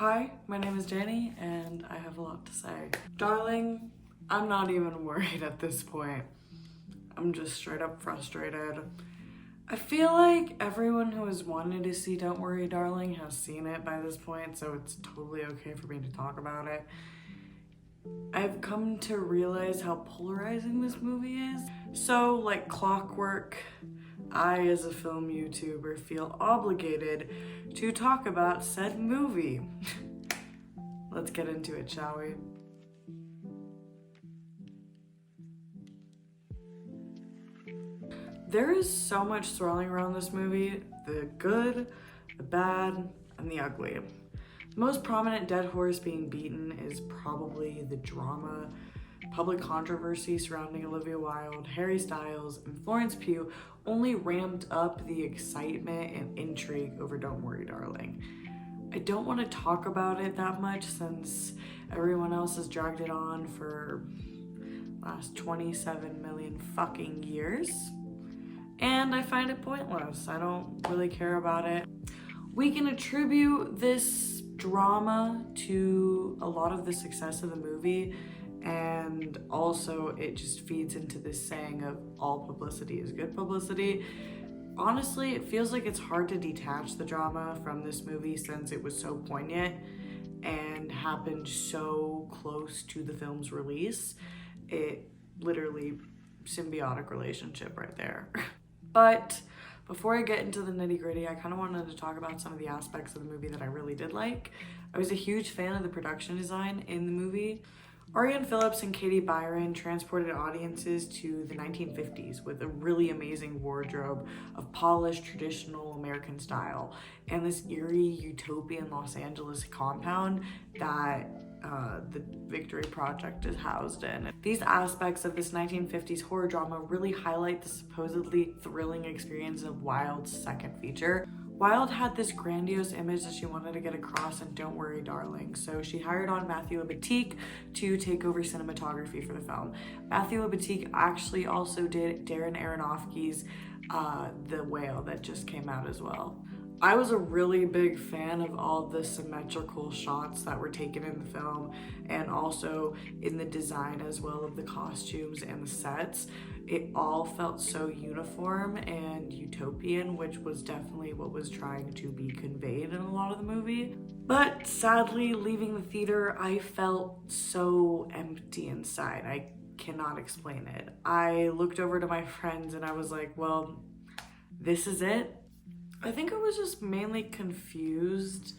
Hi, my name is Danny, and I have a lot to say. Darling, I'm not even worried at this point. I'm just straight up frustrated. I feel like everyone who has wanted to see Don't Worry Darling has seen it by this point, so it's totally okay for me to talk about it. I've come to realize how polarizing this movie is. So, like clockwork, I, as a film YouTuber, feel obligated to talk about said movie. Let's get into it, shall we? There is so much swirling around this movie: the good, the bad, and the ugly. The most prominent dead horse being beaten is probably the drama, public controversy surrounding Olivia Wilde, Harry Styles, and Florence Pugh only ramped up the excitement and intrigue over Don't Worry Darling. I don't want to talk about it that much since everyone else has dragged it on for last 27 million fucking years. And I find it pointless. I don't really care about it. We can attribute this drama to a lot of the success of the movie, and also it just feeds into this saying of all publicity is good publicity. Honestly, it feels like it's hard to detach the drama from this movie since it was so poignant and happened so close to the film's release. It literally symbiotic relationship right there. But before I get into the nitty-gritty, I kind of wanted to talk about some of the aspects of the movie that I really did like. I was a huge fan of the production design in the movie. Arianne Phillips and Katie Byron transported audiences to the 1950s with a really amazing wardrobe of polished, traditional American style and this eerie, utopian Los Angeles compound that the Victory Project is housed in. These aspects of this 1950s horror drama really highlight the supposedly thrilling experience of Wilde's second feature. Wilde had this grandiose image that she wanted to get across in Don't Worry Darling, so she hired on Matthew Libatique to take over cinematography for the film. Matthew Libatique actually also did Darren Aronofsky's The Whale that just came out as well. I was a really big fan of all the symmetrical shots that were taken in the film, and also in the design as well of the costumes and the sets. It all felt so uniform and utopian, which was definitely what was trying to be conveyed in a lot of the movie. But sadly, leaving the theater, I felt so empty inside. I cannot explain it. I looked over to my friends and I was like, well, this is it. I think I was just mainly confused.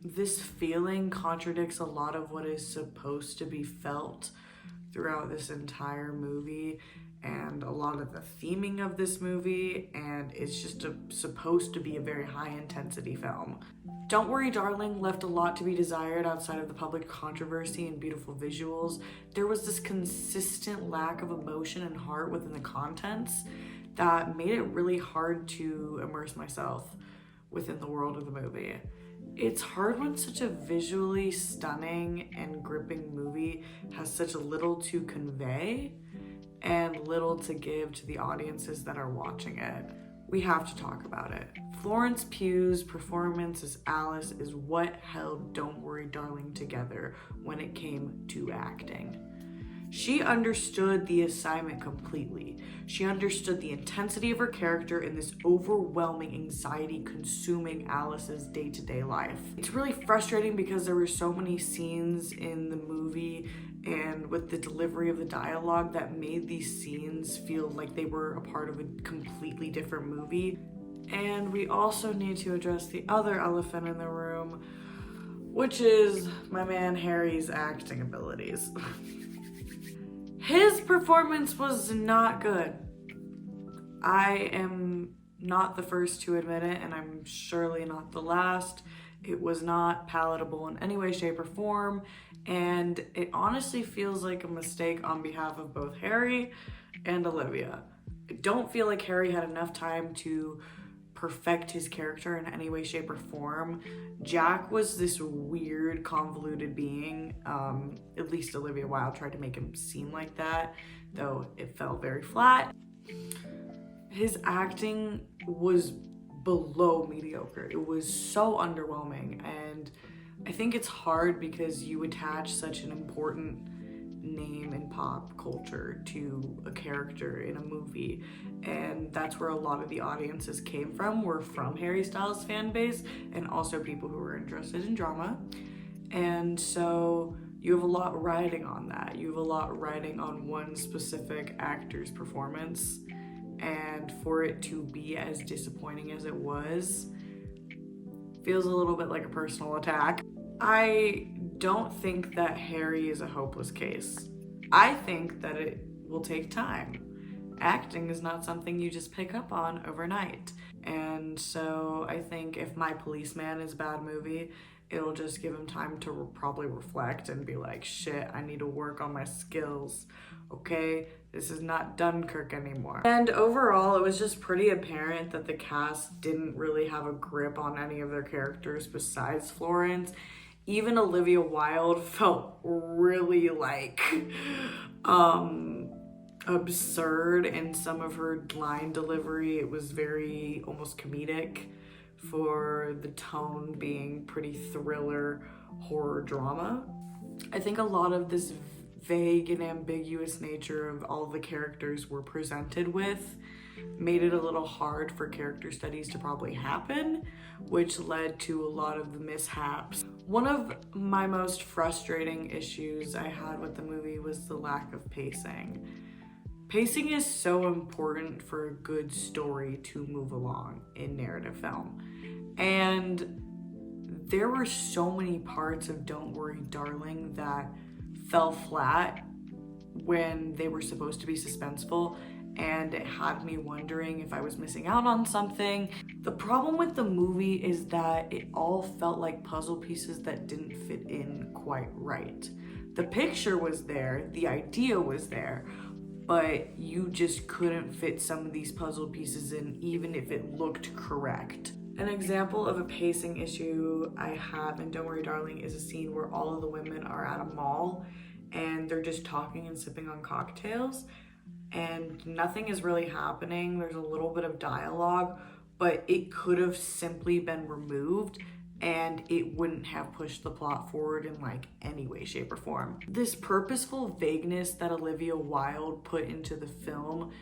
This feeling contradicts a lot of what is supposed to be felt throughout this entire movie and a lot of the theming of this movie, and it's just supposed to be a very high intensity film. Don't Worry Darling left a lot to be desired outside of the public controversy and beautiful visuals. There was this consistent lack of emotion and heart within the contents that made it really hard to immerse myself within the world of the movie. It's hard when such a visually stunning and gripping movie has such little to convey and little to give to the audiences that are watching it. We have to talk about it. Florence Pugh's performance as Alice is what held Don't Worry Darling together when it came to acting. She understood the assignment completely. She understood the intensity of her character in this overwhelming anxiety consuming Alice's day-to-day life. It's really frustrating because there were so many scenes in the movie and with the delivery of the dialogue that made these scenes feel like they were a part of a completely different movie. And we also need to address the other elephant in the room, which is my man Harry's acting abilities. His performance was not good. I am not the first to admit it, and I'm surely not the last. It was not palatable in any way, shape, or form, and it honestly feels like a mistake on behalf of both Harry and Olivia. I don't feel like Harry had enough time to perfect his character in any way, shape, or form. Jack was this weird, convoluted being. At least Olivia Wilde tried to make him seem like that, though it felt very flat. His acting was below mediocre. It was so underwhelming, and I think it's hard because you attach such an important name in pop culture to a character in a movie, and that's where a lot of the audiences came from, were from Harry Styles' fan base and also people who were interested in drama. And so you have a lot riding on that. You have a lot riding on one specific actor's performance, and for it to be as disappointing as it was feels a little bit like a personal attack. I don't think that Harry is a hopeless case. I think that it will take time. Acting is not something you just pick up on overnight. And so I think if My Policeman is a bad movie, it'll just give him time to probably reflect and be like, shit, I need to work on my skills. Okay, this is not Dunkirk anymore. And overall, it was just pretty apparent that the cast didn't really have a grip on any of their characters besides Florence. Even Olivia Wilde felt really like absurd in some of her line delivery. It was very almost comedic for the tone being pretty thriller horror drama. I think a lot of this vague and ambiguous nature of all the characters were presented with made it a little hard for character studies to probably happen, which led to a lot of the mishaps. One of my most frustrating issues I had with the movie was the lack of pacing. Pacing is so important for a good story to move along in narrative film. And there were so many parts of Don't Worry Darling that fell flat when they were supposed to be suspenseful, and it had me wondering if I was missing out on something. The problem with the movie is that it all felt like puzzle pieces that didn't fit in quite right. The picture was there, the idea was there, but you just couldn't fit some of these puzzle pieces in even if it looked correct. An example of a pacing issue I have in Don't Worry Darling is a scene where all of the women are at a mall and they're just talking and sipping on cocktails and nothing is really happening. There's a little bit of dialogue, but it could have simply been removed and it wouldn't have pushed the plot forward in like any way, shape, or form. This purposeful vagueness that Olivia Wilde put into the film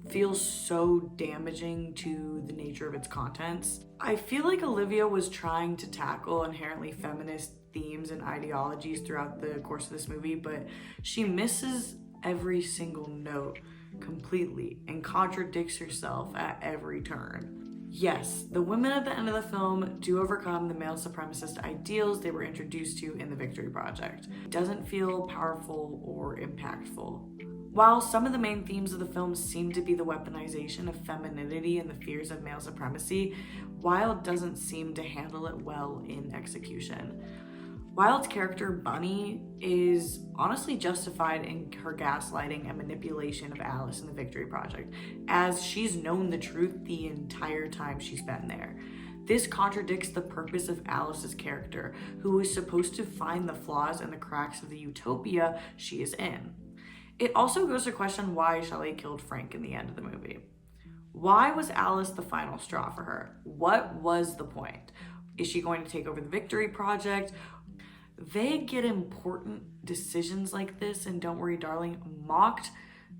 feels so damaging to the nature of its contents. I feel like Olivia was trying to tackle inherently feminist themes and ideologies throughout the course of this movie, but she misses every single note completely and contradicts herself at every turn. Yes, the women at the end of the film do overcome the male supremacist ideals they were introduced to in the Victory Project. It doesn't feel powerful or impactful. While some of the main themes of the film seem to be the weaponization of femininity and the fears of male supremacy, Wilde doesn't seem to handle it well in execution. Wilde's character, Bunny, is honestly justified in her gaslighting and manipulation of Alice in the Victory Project, as she's known the truth the entire time she's been there. This contradicts the purpose of Alice's character, who is supposed to find the flaws and the cracks of the utopia she is in. It also goes to question why Shelley killed Frank in the end of the movie. Why was Alice the final straw for her? What was the point? Is she going to take over the Victory Project? Vague yet important decisions like this in Don't Worry Darling mocked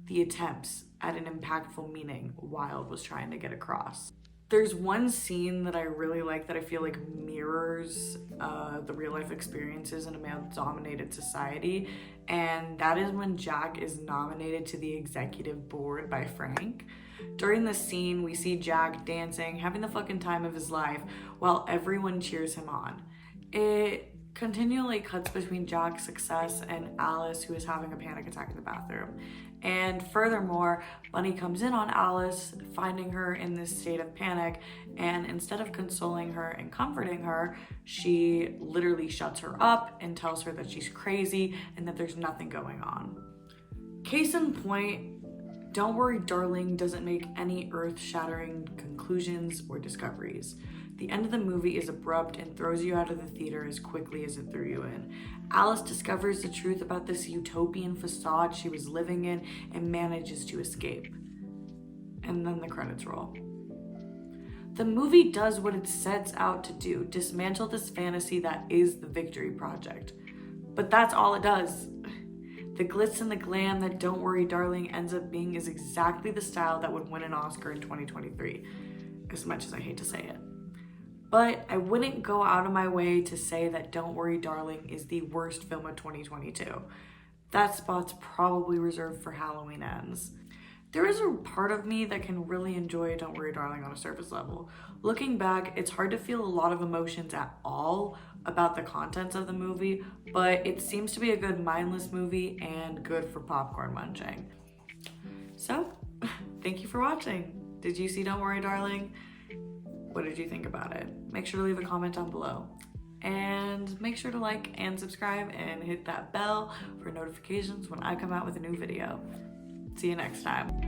the attempts at an impactful meaning Wilde was trying to get across. There's one scene that I really like that I feel like mirrors the real life experiences in a male-dominated society, and that is when Jack is nominated to the executive board by Frank. During the scene, we see Jack dancing, having the fucking time of his life, while everyone cheers him on. It continually cuts between Jack's success and Alice, who is having a panic attack in the bathroom. And furthermore, Bunny comes in on Alice, finding her in this state of panic, and instead of consoling her and comforting her, she literally shuts her up and tells her that she's crazy and that there's nothing going on. Case in point, Don't Worry Darling doesn't make any earth-shattering conclusions or discoveries. The end of the movie is abrupt and throws you out of the theater as quickly as it threw you in. Alice discovers the truth about this utopian facade she was living in and manages to escape. And then the credits roll. The movie does what it sets out to do, dismantle this fantasy that is the Victory Project. But that's all it does. The glitz and the glam that Don't Worry Darling ends up being is exactly the style that would win an Oscar in 2023, as much as I hate to say it. But I wouldn't go out of my way to say that Don't Worry Darling is the worst film of 2022. That spot's probably reserved for Halloween Ends. There is a part of me that can really enjoy Don't Worry Darling on a surface level. Looking back, it's hard to feel a lot of emotions at all about the contents of the movie, but it seems to be a good mindless movie and good for popcorn munching. So, thank you for watching. Did you see Don't Worry Darling? What did you think about it? Make sure to leave a comment down below. And make sure to like and subscribe and hit that bell for notifications when I come out with a new video. See you next time.